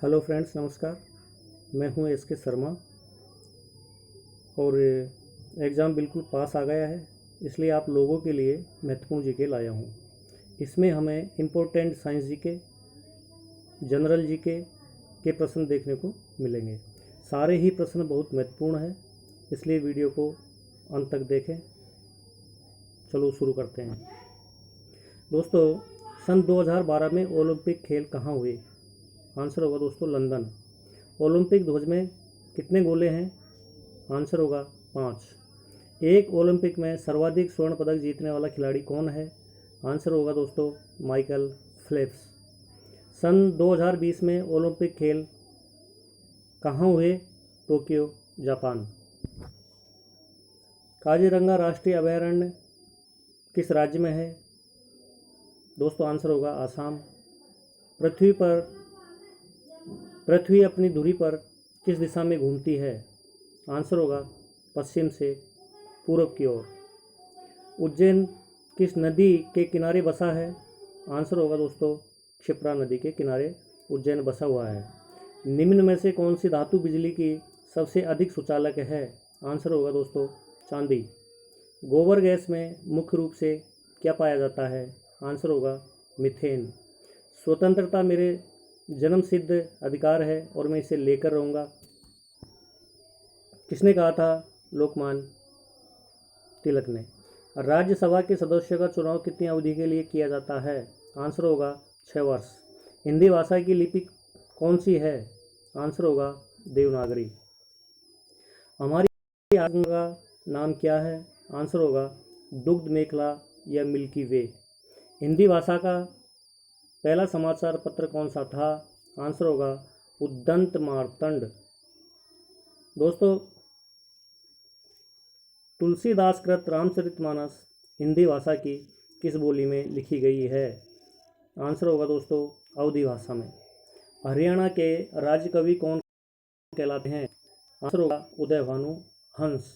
Hello friends, नमस्कार। मैं हूं एस के शर्मा और एग्ज़ाम बिल्कुल पास आ गया है, इसलिए आप लोगों के लिए महत्वपूर्ण जीके लाया हूं। इसमें हमें important science GK, general GK के प्रश्न देखने को मिलेंगे। सारे ही प्रश्न बहुत महत्वपूर्ण हैं, इसलिए वीडियो को अंत तक देखें। चलो शुरू करते हैं। दोस्तों, सन 2012 में ओलंपिक खेल कहाँ हुए? आंसर होगा दोस्तों लंदन। ओलंपिक ध्वज में कितने गोले हैं? आंसर होगा 5। एक ओलंपिक में सर्वाधिक स्वर्ण पदक जीतने वाला खिलाड़ी कौन है? आंसर होगा दोस्तों माइकल फेल्प्स। सन 2020 में ओलंपिक खेल कहाँ हुए? Tokyo, Japan. काजीरंगा राष्ट्रीय अभयारण्य किस राज्य में है? दोस्तों आंसर होगा आसाम। पृथ्वी अपनी धुरी पर किस दिशा में घूमती है? आंसर होगा पश्चिम से पूर्व की ओर। उज्जैन किस नदी के किनारे बसा है? आंसर होगा दोस्तों क्षिप्रा नदी के किनारे उज्जैन बसा हुआ है। निम्न में से कौन सी धातु बिजली की सबसे अधिक सुचालक है? आंसर होगा दोस्तों चांदी। गोबर गैस में मुख्य रूप से क्या पाया जाता है? आंसर होगा मीथेन। स्वतंत्रता मेरे जन्म सिद्ध अधिकार है और मैं इसे लेकर रहूँगा, किसने कहा था? लोकमान्य तिलक ने। राज्यसभा के सदस्यों का चुनाव कितनी अवधि के लिए किया जाता है? आंसर होगा 6 वर्ष। हिंदी भाषा की लिपि कौन सी है? आंसर होगा देवनागरी। हमारी आग का नाम क्या है? आंसर होगा दुग्ध मेखला या मिल्की वे। हिंदी भाषा का पहला समाचार पत्र कौन सा था? आंसर होगा उद्दंत मार्तंड। दोस्तों, तुलसीदास कृत रामचरितमानस हिंदी भाषा की किस बोली में लिखी गई है? आंसर होगा दोस्तों अवधी भाषा में। हरियाणा के राज्य कवि कौन कहलाते हैं? आंसर होगा उदय भानु हंस।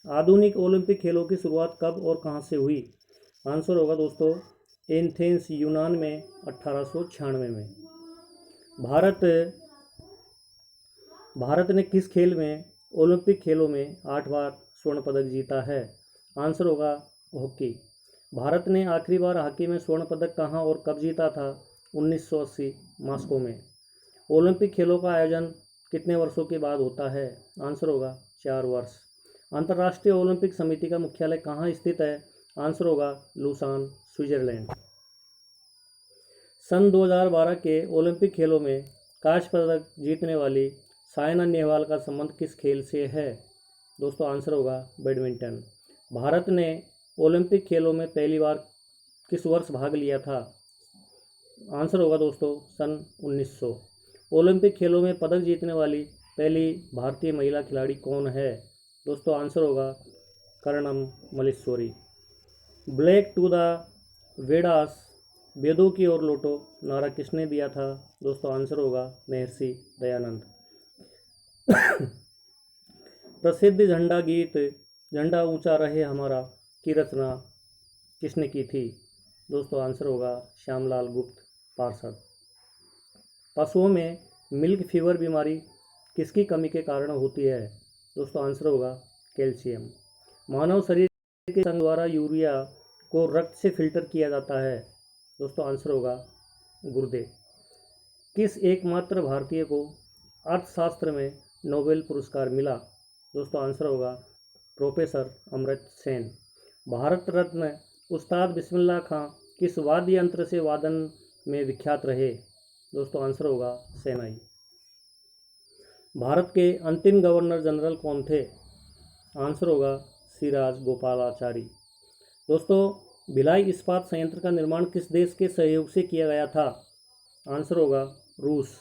आधुनिक ओलंपिक खेलों की शुरुआत कब और कहां से हुई? आंसर होगा दोस्तों एथेंस, यूनान में 1896 में। भारत ने किस खेल में ओलंपिक खेलों में 8 बार स्वर्ण पदक जीता है? आंसर होगा हॉकी। भारत ने आखिरी बार हॉकी में स्वर्ण पदक कहां और कब जीता था? 1980 मॉस्को में। ओलंपिक खेलों का आयोजन कितने वर्षों के बाद होता है? आंसर होगा 4 वर्ष। अंतर्राष्ट्रीय ओलंपिक समिति का मुख्यालय कहाँ स्थित है? आंसर होगा लुसान, स्विट्जरलैंड। सन 2012 के ओलंपिक खेलों में कांस्य पदक जीतने वाली साइना नेहवाल का संबंध किस खेल से है? दोस्तों आंसर होगा बैडमिंटन। भारत ने ओलंपिक खेलों में पहली बार किस वर्ष भाग लिया था? आंसर होगा दोस्तों सन 1900। ओलंपिक खेलों में पदक जीतने वाली पहली भारतीय महिला खिलाड़ी कौन है? दोस्तों आंसर होगा Karnam Malleswari. Back to the Vedas, वेदों की ओर लौटो नारा किसने दिया था? दोस्तों आंसर होगा महर्षि दयानंद। प्रसिद्ध झंडा गीत झंडा ऊंचा रहे हमारा की रचना किसने की थी? दोस्तों आंसर होगा श्यामलाल गुप्त पार्षद। पशुओं में मिल्क फीवर बीमारी किसकी कमी के कारण होती है? दोस्तों आंसर होगा कैल्शियम। मानव शरीर के संघ द्वारा यूरिया को रक्त से फिल्टर किया जाता है? दोस्तों आंसर होगा गुर्दे। किस एकमात्र भारतीय को अर्थशास्त्र में नोबेल पुरस्कार मिला? दोस्तों आंसर होगा प्रोफेसर अमर्त्य सेन। भारत रत्न उस्ताद बिस्मिल्लाह खां किस वाद्य यंत्र से वादन में विख्यात रहे? दोस्तों आंसर होगा शहनाई। भारत के अंतिम गवर्नर जनरल कौन थे? आंसर होगा सी राजगोपालाचारी। दोस्तों, भिलाई इस्पात संयंत्र का निर्माण किस देश के सहयोग से किया गया था? आंसर होगा रूस।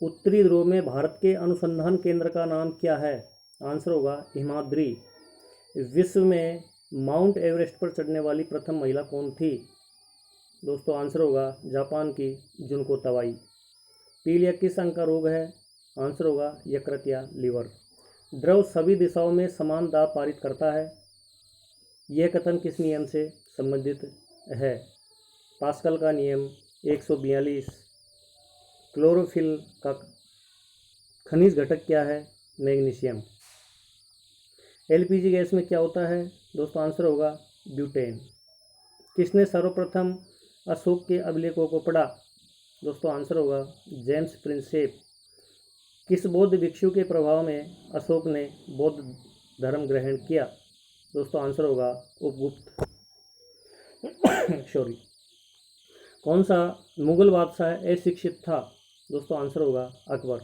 उत्तरी ध्रुव में भारत के अनुसंधान केंद्र का नाम क्या है? आंसर होगा हिमाद्री। विश्व में माउंट एवरेस्ट पर चढ़ने वाली प्रथम महिला कौन थी? दोस्तों आंसर होगा जापान की जुनको तवाई। पीलिया किस अंग का रोग है? आंसर होगा यकृत या लीवर। द्रव सभी दिशाओं में समान दाब पारित करता है, यह कथन किस नियम से संबंधित है? पास्कल का नियम 142। क्लोरोफिल का खनिज घटक क्या है? मैग्नीशियम। एलपीजी गैस में क्या होता है? दोस्तों आंसर होगा ब्यूटेन। किसने सर्वप्रथम अशोक के अभिलेखों को पढ़ा? दोस्तों आंसर होगा जेम्स प्रिंसेप। किस बौद्ध भिक्षु के प्रभाव में अशोक ने बौद्ध धर्म ग्रहण किया? दोस्तों आंसर होगा उपगुप्त। सॉरी। कौन सा मुगल बादशाह अशिक्षित था? दोस्तों आंसर होगा अकबर।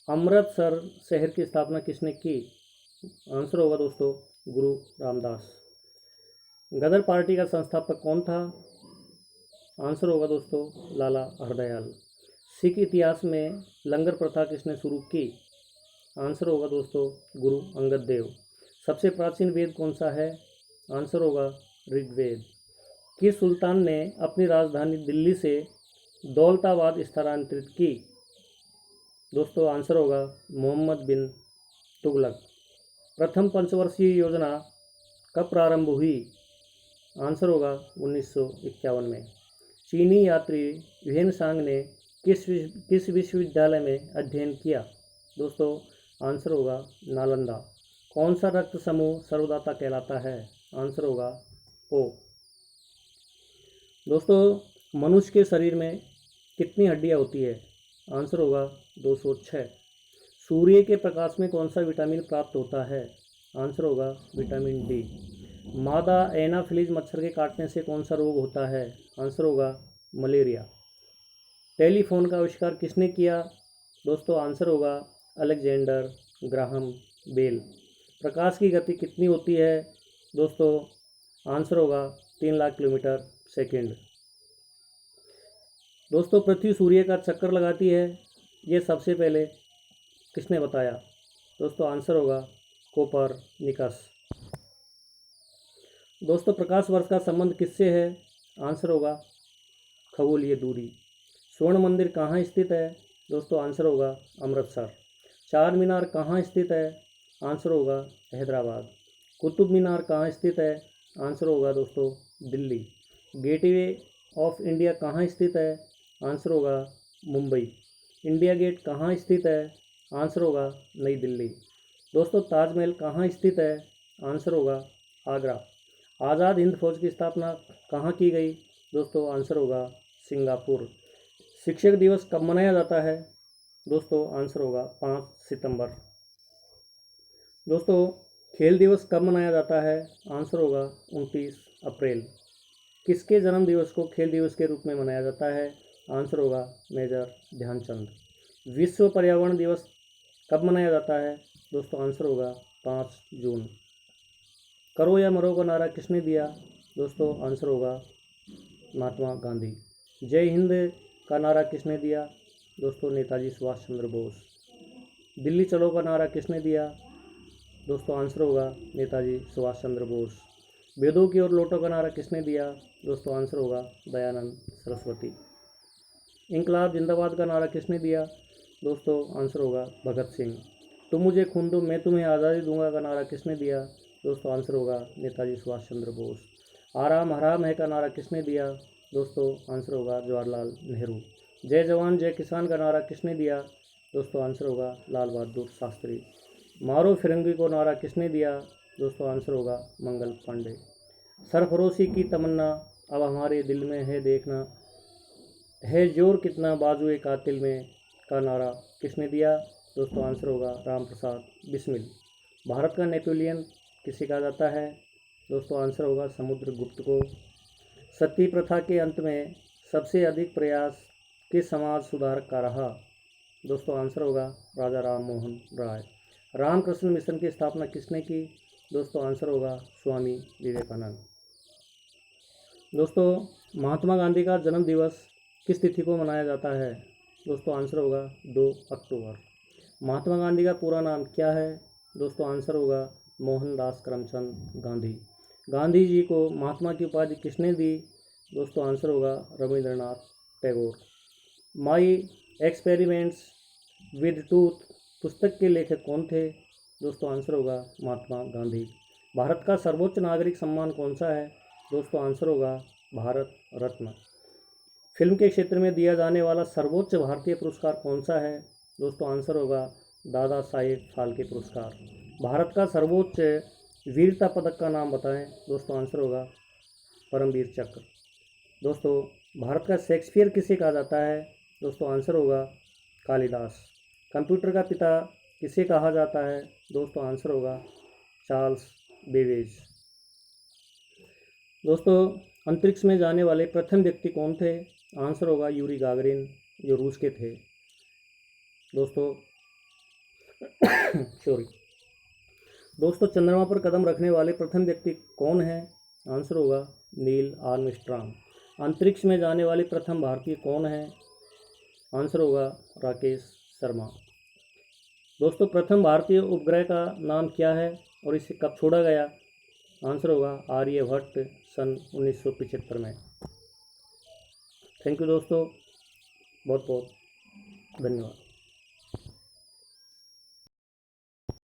अमृतसर शहर की स्थापना किसने की? आंसर होगा दोस्तों गुरु रामदास। गदर पार्टी का संस्थापक कौन था? आंसर होगा दोस्तों लाला हरदयाल। सिख इतिहास में लंगर प्रथा किसने शुरू की? आंसर होगा दोस्तों गुरु अंगद देव। सबसे प्राचीन वेद कौन सा है? आंसर होगा ऋग्वेद। किस सुल्तान ने अपनी राजधानी दिल्ली से दौलताबाद स्थानांतरित की? दोस्तों आंसर होगा मोहम्मद बिन तुगलक। प्रथम पंचवर्षीय योजना कब प्रारंभ हुई? आंसर होगा 1951 में। चीनी यात्री ह्वेनसांग ने किस विश्वविद्यालय में अध्ययन किया? दोस्तों आंसर होगा नालंदा। कौन सा रक्त समूह सर्वदाता कहलाता है? आंसर होगा ओ। दोस्तों मनुष्य के शरीर में कितनी हड्डियां होती है? आंसर होगा 206। सूर्य के प्रकाश में कौन सा विटामिन प्राप्त होता है? आंसर होगा विटामिन डी। मादा एनाफिलीज मच्छर के काटने से कौन सा रोग होता है? आंसर होगा मलेरिया। टेलीफोन का आविष्कार किसने किया? दोस्तों आंसर होगा अलेक्जेंडर ग्राहम बेल। प्रकाश की गति कितनी होती है? दोस्तों आंसर होगा 3 लाख किलोमीटर सेकंड। दोस्तों पृथ्वी सूर्य का चक्कर लगाती है, ये सबसे पहले किसने बताया? दोस्तों आंसर होगा कोपरनिकस। दोस्तों प्रकाश वर्ष का संबंध किससे है? आंसर होगा खगोलीय दूरी। स्वर्ण मंदिर कहाँ स्थित है? दोस्तों आंसर होगा अमृतसर। चार मीनार कहाँ स्थित है? आंसर होगा हैदराबाद। कुतुब मीनार कहाँ स्थित है? आंसर होगा दोस्तों दिल्ली। गेटवे ऑफ इंडिया कहाँ स्थित है? आंसर होगा मुंबई। इंडिया गेट कहाँ स्थित है? आंसर होगा नई दिल्ली। दोस्तों ताजमहल कहाँ स्थित है? आंसर होगा आगरा। आज़ाद हिंद फौज की स्थापना कहाँ की गई? दोस्तों आंसर होगा सिंगापुर। शिक्षक दिवस कब मनाया जाता है? दोस्तों आंसर होगा 5 सितंबर। दोस्तों खेल दिवस कब मनाया जाता है? आंसर होगा 29 अप्रैल। किसके जन्म दिवस को खेल दिवस के रूप में मनाया जाता है? आंसर होगा मेजर ध्यानचंद। विश्व पर्यावरण दिवस कब मनाया जाता है? दोस्तों आंसर होगा 5 जून। करो या मरो का नारा किसने दिया? दोस्तों आंसर होगा महात्मा गांधी। जय हिंद का नारा किसने दिया? दोस्तों नेताजी सुभाष चंद्र बोस। दिल्ली चलो का नारा किसने दिया? दोस्तों आंसर होगा नेताजी सुभाष चंद्र बोस। वेदों की ओर लौटो का नारा किसने दिया? दोस्तों आंसर होगा दयानंद सरस्वती। इंकलाब जिंदाबाद का नारा किसने दिया? दोस्तों आंसर होगा भगत सिंह। तुम मुझे खून दो मैं तुम्हें आज़ादी दूंगा का नारा किसने दिया? दोस्तों आंसर होगा नेताजी सुभाष चंद्र बोस। आराम हराम है का नारा किसने दिया? दोस्तों आंसर होगा जवाहरलाल नेहरू। जय जवान जय किसान का नारा किसने दिया? दोस्तों आंसर होगा लाल बहादुर शास्त्री। मारो फिरंगी को नारा किसने दिया? दोस्तों आंसर होगा मंगल पांडे। सरफरोशी की तमन्ना अब हमारे दिल में है देखना है जोर कितना बाजुए कातिल में का नारा किसने दिया? दोस्तों आंसर होगा राम प्रसाद बिस्मिल। भारत का नेपोलियन किसे कहा जाता है? दोस्तों आंसर होगा समुद्रगुप्त को। सती प्रथा के अंत में सबसे अधिक प्रयास किस समाज सुधारक का रहा? दोस्तों आंसर होगा राजा राम मोहन राय। रामकृष्ण मिशन की स्थापना किसने की? दोस्तों आंसर होगा स्वामी विवेकानंद। दोस्तों महात्मा गांधी का जन्म दिवस किस तिथि को मनाया जाता है? दोस्तों आंसर होगा 2 अक्टूबर। महात्मा गांधी का पूरा नाम क्या है? दोस्तों आंसर होगा मोहनदास करमचंद गांधी। गांधी जी को महात्मा की उपाधि किसने दी? दोस्तों आंसर होगा Rabindranath Tagore. My experiments with tooth पुस्तक के लेखक कौन थे? दोस्तों आंसर होगा महात्मा गांधी। भारत का सर्वोच्च नागरिक सम्मान कौन सा है? दोस्तों आंसर होगा भारत रत्न। फिल्म के क्षेत्र में दिया जाने वाला सर्वोच्च भारतीय पुरस्कार कौन सा है? दोस्तों आंसर होगा दादा साहेब फाल्के पुरस्कार। भारत का सर्वोच्च वीरता पदक का नाम बताएं। दोस्तों आंसर होगा परमवीर चक्र। दोस्तों भारत का शेक्सपियर किसे कहा जाता है? दोस्तों आंसर होगा कालिदास। कंप्यूटर का पिता किसे कहा जाता है? दोस्तों आंसर होगा चार्ल्स बेबेज। दोस्तों अंतरिक्ष में जाने वाले प्रथम व्यक्ति कौन थे? आंसर होगा यूरी गागरिन, जो रूस के थे। दोस्तों सॉरी दोस्तों चंद्रमा पर कदम रखने वाले प्रथम व्यक्ति कौन है? आंसर होगा नील आर्मस्ट्रांग। अंतरिक्ष में जाने वाले प्रथम भारतीय कौन है? आंसर होगा राकेश शर्मा। दोस्तों प्रथम भारतीय उपग्रह का नाम क्या है और इसे कब छोड़ा गया? आंसर होगा आर्यभट्ट सन 1975 में। थैंक यू दोस्तों, बहुत बहुत धन्यवाद।